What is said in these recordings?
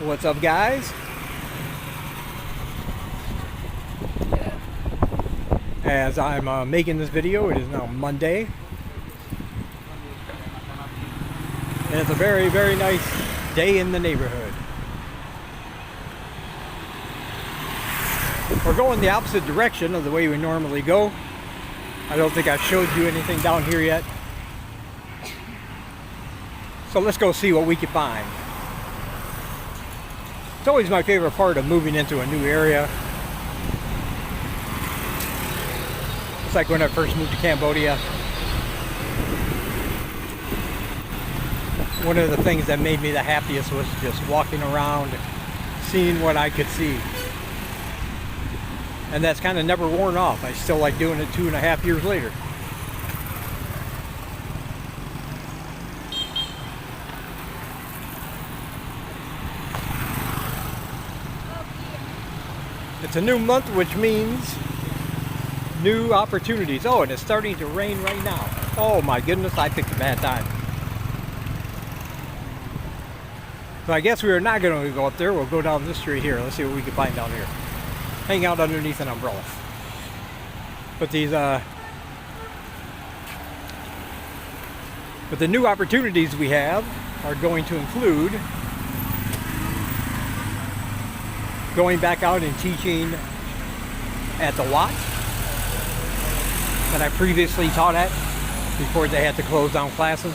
What's up, guys? As I'm making this video, it is now Monday, and it's a very, very nice day in the neighborhood. We're going the opposite direction of the way we normally go. I don't think I've showed you anything down here yet. So let's go see what we can find. It's always my favorite part of moving into a new area. It's like when I first moved to Cambodia. One of the things that made me the happiest was just walking around, seeing what I could see. And that's kind of never worn off. I still like doing it 2.5 years later. It's a new month, which means new opportunities. Oh, and it's starting to rain right now. Oh my goodness, I picked a bad time. So I guess we are not going to go up there. We'll go down this street here. Let's see what we can find down here. Hang out underneath an umbrella. But the new opportunities we have are going to include going back out and teaching at the Wat that I previously taught at before they had to close down classes.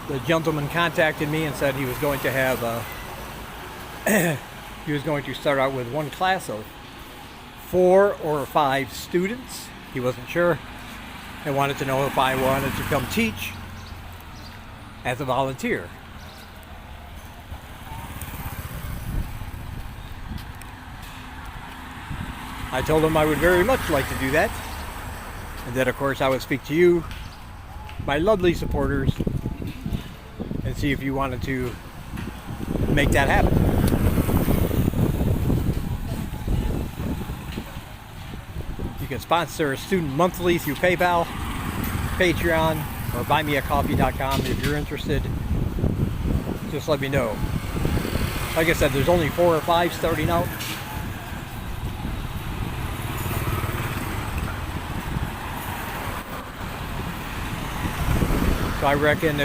The gentleman contacted me and said he was going to have he was going to start out with one class of 4 or 5 students. He wasn't sure and wanted to know if I wanted to come teach as a volunteer. I told him I would very much like to do that, and that of course I would speak to you, my lovely supporters, and see if you wanted to make that happen. You can sponsor a student monthly through PayPal, Patreon, or buymeacoffee.com if you're interested. Just let me know. Like I said, there's only 4 or 5 starting out. So I reckon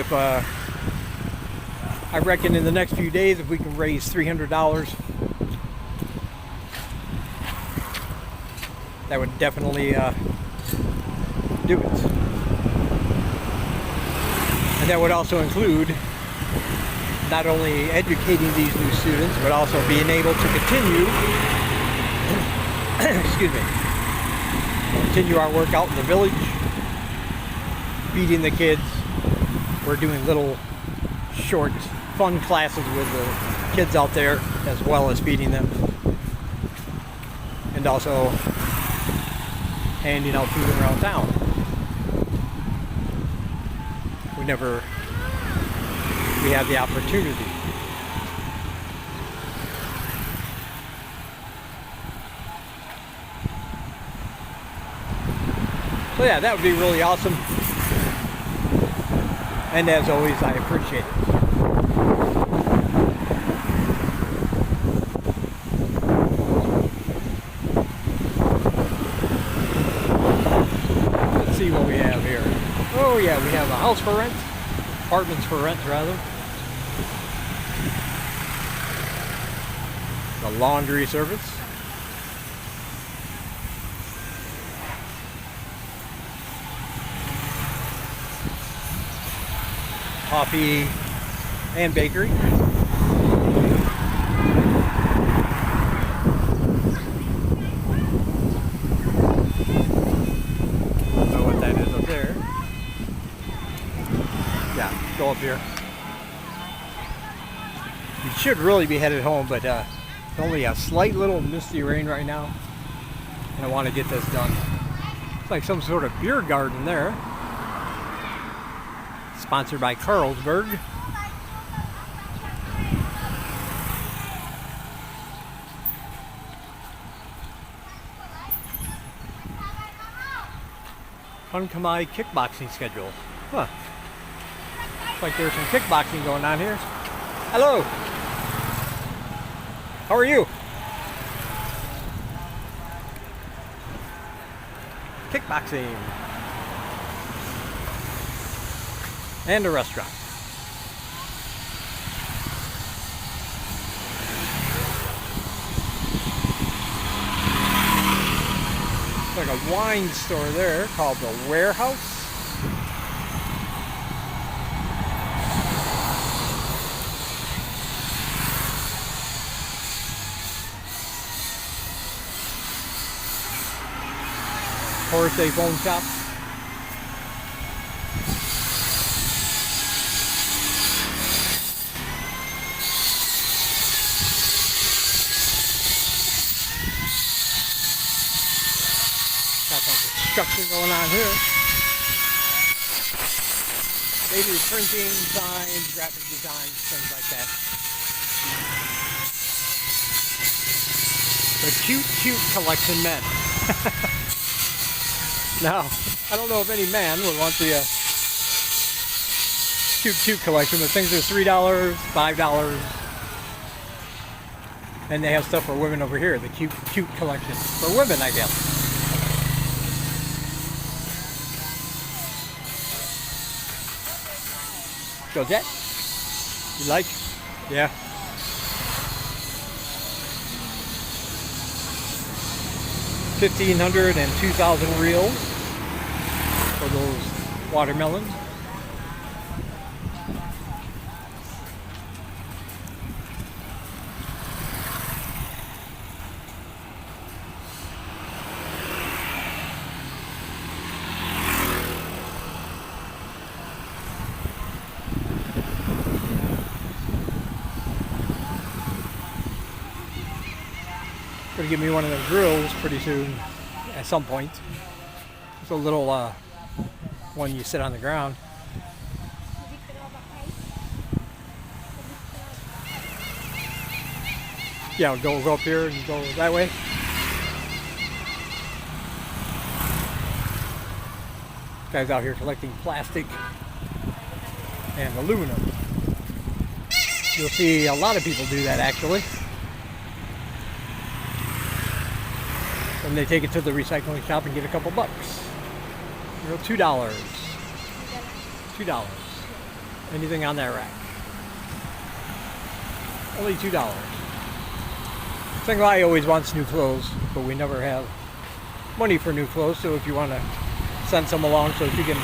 in the next few days, if we can raise $300, that would definitely do it. And that would also include not only educating these new students, but also being able to continue, excuse me, continue our work out in the village, feeding the kids. We're doing little short fun classes with the kids out there, as well as feeding them, and also handing out food around town. We have the opportunity. So yeah, that would be really awesome. And as always, I appreciate it. Let's see what we have here. Oh yeah, we have a house for rent. Apartments for rent, rather. The laundry service. Coffee and bakery. Don't know what that is up there. Yeah, go up here. You should really be headed home, but it's only a slight little misty rain right now, and I want to get this done. It's like some sort of beer garden there. Sponsored by Carlsberg. Unkamai kickboxing schedule. Huh. Looks like there's some kickboxing going on here. Hello. How are you? Kickboxing. And a restaurant. Like a wine store there called the Warehouse. Horse phone shop. Got some construction going on here. They do printing, signs, graphic design, things like that. The cute collection men. Now, I don't know if any man would want the cute collection, but things are $3, $5. And they have stuff for women over here, the cute collection. For women, I guess. Georgette? You like? Yeah. $1,500 and 2,000 reals for those watermelons. Gonna give me one of those grills pretty soon, at some point. It's a little one you sit on the ground. Yeah, go up here and go that way. Guys out here collecting plastic and aluminum. You'll see a lot of people do that actually. And they take it to the recycling shop and get a couple bucks. You know, $2. $2. Anything on that rack. Only $2. Singai always wants new clothes, but we never have money for new clothes, so if you want to send some along so she can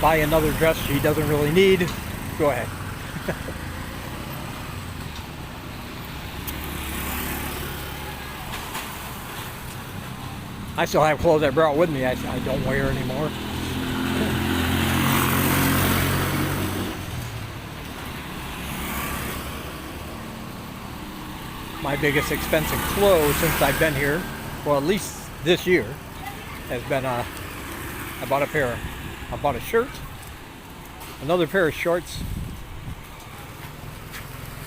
buy another dress she doesn't really need, go ahead. I still have clothes I brought with me I don't wear anymore. My biggest expense in clothes since I've been here, well at least this year, has been I bought a shirt, another pair of shorts,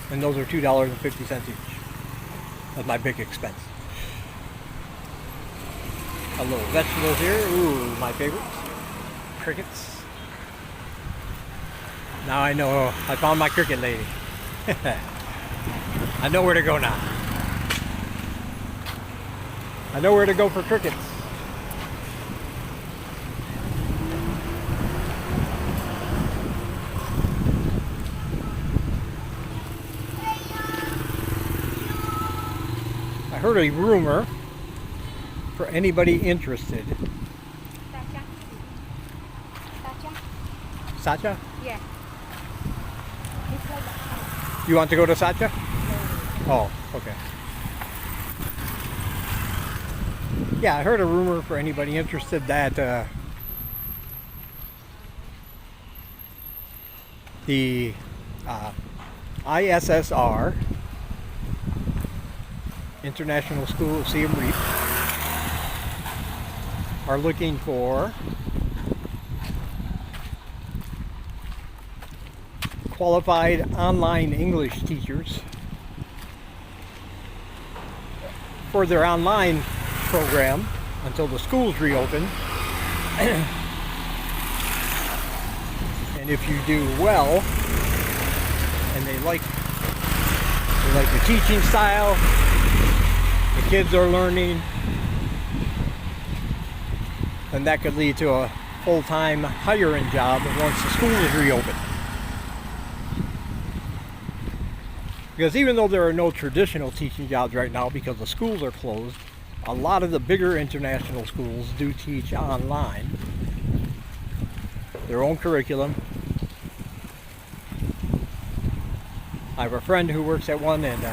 and those are $2.50 each. That's my big expense. A little vegetables here. Ooh, my favorites. Crickets. Now I know I found my cricket lady. I know where to go now. I know where to go for crickets. I heard a rumor. For anybody interested. Sacha? Yeah. You want to go to Sacha? Oh, okay. Yeah, I heard a rumor for anybody interested that the ISSR, International School of Siem Reap, are looking for qualified online English teachers for their online program until the schools reopen. And if you do well, and they like the teaching style, the kids are learning, then that could lead to a full-time hiring job once the school is reopened. Because even though there are no traditional teaching jobs right now because the schools are closed, a lot of the bigger international schools do teach online, their own curriculum. I have a friend who works at one, and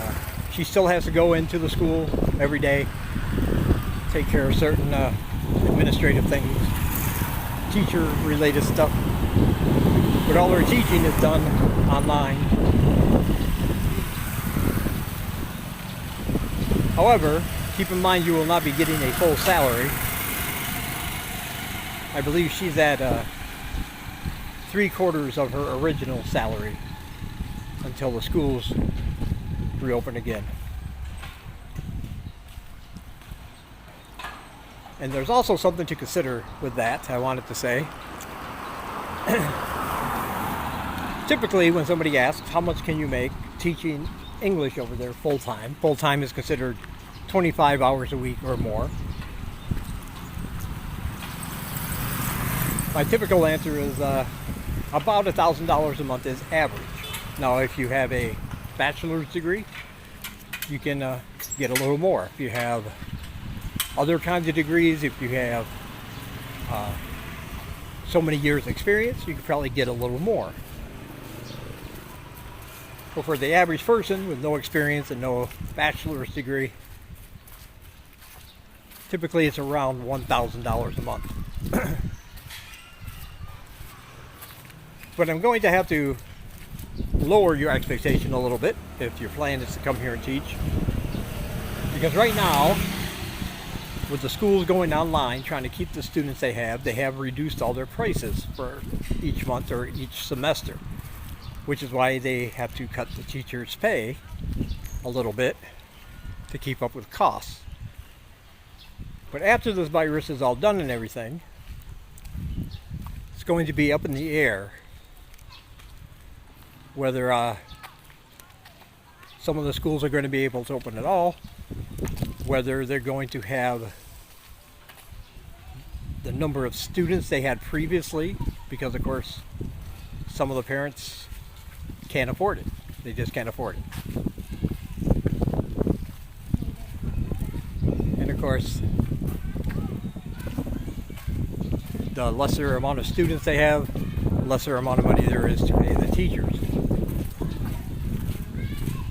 she still has to go into the school every day, take care of certain administrative things, teacher-related stuff. But all her teaching is done online. However, keep in mind you will not be getting a full salary. I believe she's at 3/4 of her original salary until the schools reopen again. And there's also something to consider with that, I wanted to say. Typically, when somebody asks, how much can you make teaching English over there full-time? Full-time is considered 25 hours a week or more. My typical answer is about $1,000 a month is average. Now, if you have a bachelor's degree, you can get a little more. If you have other kinds of degrees, if you have so many years experience, you could probably get a little more. But for the average person with no experience and no bachelor's degree, typically it's around $1,000 a month. But I'm going to have to lower your expectation a little bit if your plan is to come here and teach. Because right now, with the schools going online, trying to keep the students they have reduced all their prices for each month or each semester, which is why they have to cut the teachers' pay a little bit to keep up with costs. But after this virus is all done and everything, it's going to be up in the air whether some of the schools are going to be able to open at all, whether they're going to have the number of students they had previously, because of course some of the parents can't afford it. They just can't afford it. And of course, the lesser amount of students they have, the lesser amount of money there is to pay the teachers.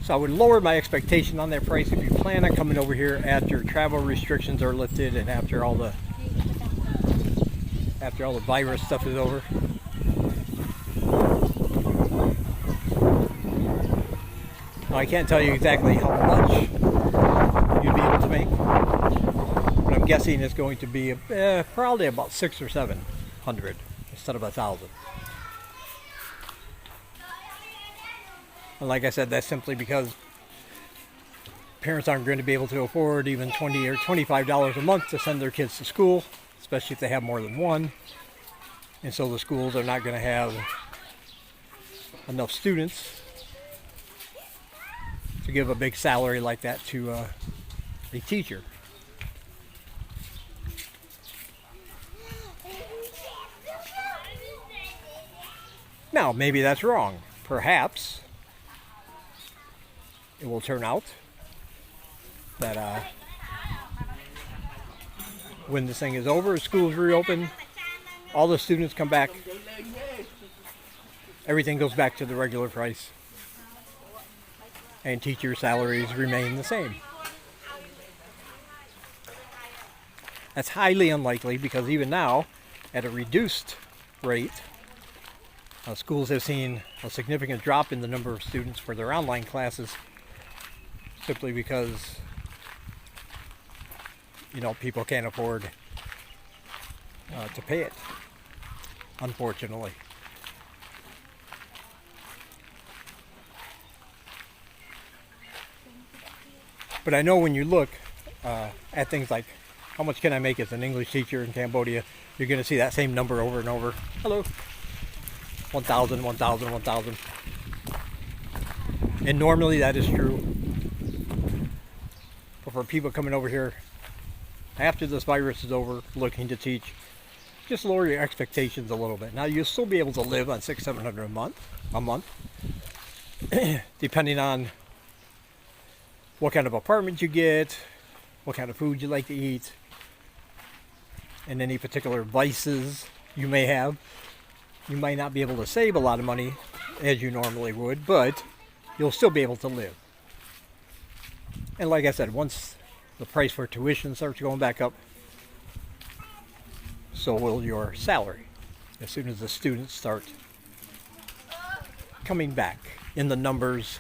So I would lower my expectation on that price if you plan on coming over here after travel restrictions are lifted and after all the virus stuff is over. Now, I can't tell you exactly how much you'd be able to make, but I'm guessing it's going to be probably about 600 or 700 instead of 1,000. And like I said, that's simply because parents aren't going to be able to afford even $20 or $25 a month to send their kids to school, especially if they have more than one. And so the schools are not going to have enough students to give a big salary like that to a teacher. Now, maybe that's wrong. Perhaps it will turn out that when this thing is over, schools reopen, all the students come back, everything goes back to the regular price, and teacher salaries remain the same. That's highly unlikely because even now, at a reduced rate, schools have seen a significant drop in the number of students for their online classes, simply because people can't afford to pay it, unfortunately. But I know when you look at things like how much can I make as an English teacher in Cambodia, you're going to see that same number over and over. Hello. 1,000, 1,000, 1,000. And normally that is true. But for people coming over here after this virus is over, looking to teach, just lower your expectations a little bit. Now you'll still be able to live on $600-700 a month, depending on what kind of apartment you get, what kind of food you like to eat, and any particular vices you may have. You might not be able to save a lot of money as you normally would, but you'll still be able to live. And like I said, once the price for tuition starts going back up, so will your salary, as soon as the students start coming back in the numbers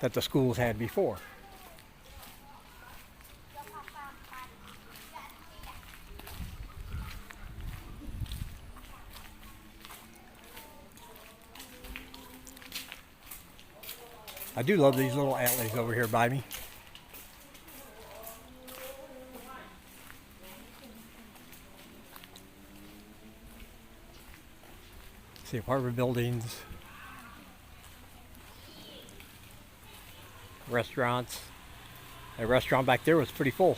that the schools had before. I do love these little alleys over here by me. See apartment buildings, restaurants. That restaurant back there was pretty full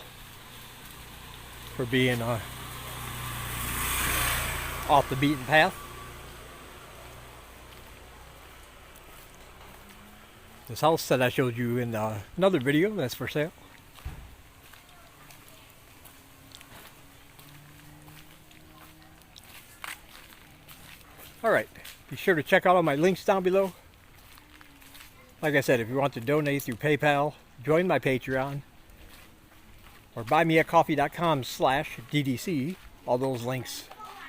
for being off the beaten path. This house that I showed you in another video, that's for sale. Alright, be sure to check out all my links down below. Like I said, if you want to donate through PayPal, join my Patreon, or buymeacoffee.com/DDC. All those links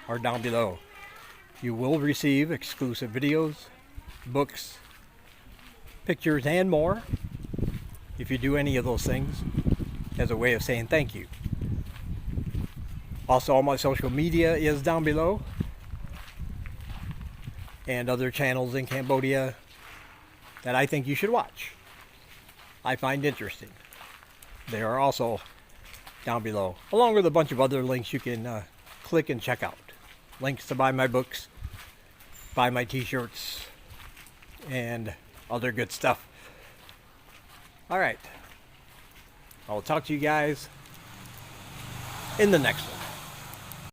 are down below. You will receive exclusive videos, books, pictures, and more if you do any of those things as a way of saying thank you. Also, all my social media is down below, and other channels in Cambodia that I think you should watch, I find interesting. They are also down below, along with a bunch of other links you can click and check out. Links to buy my books, buy my t-shirts, and other good stuff. Alright, I'll talk to you guys in the next one.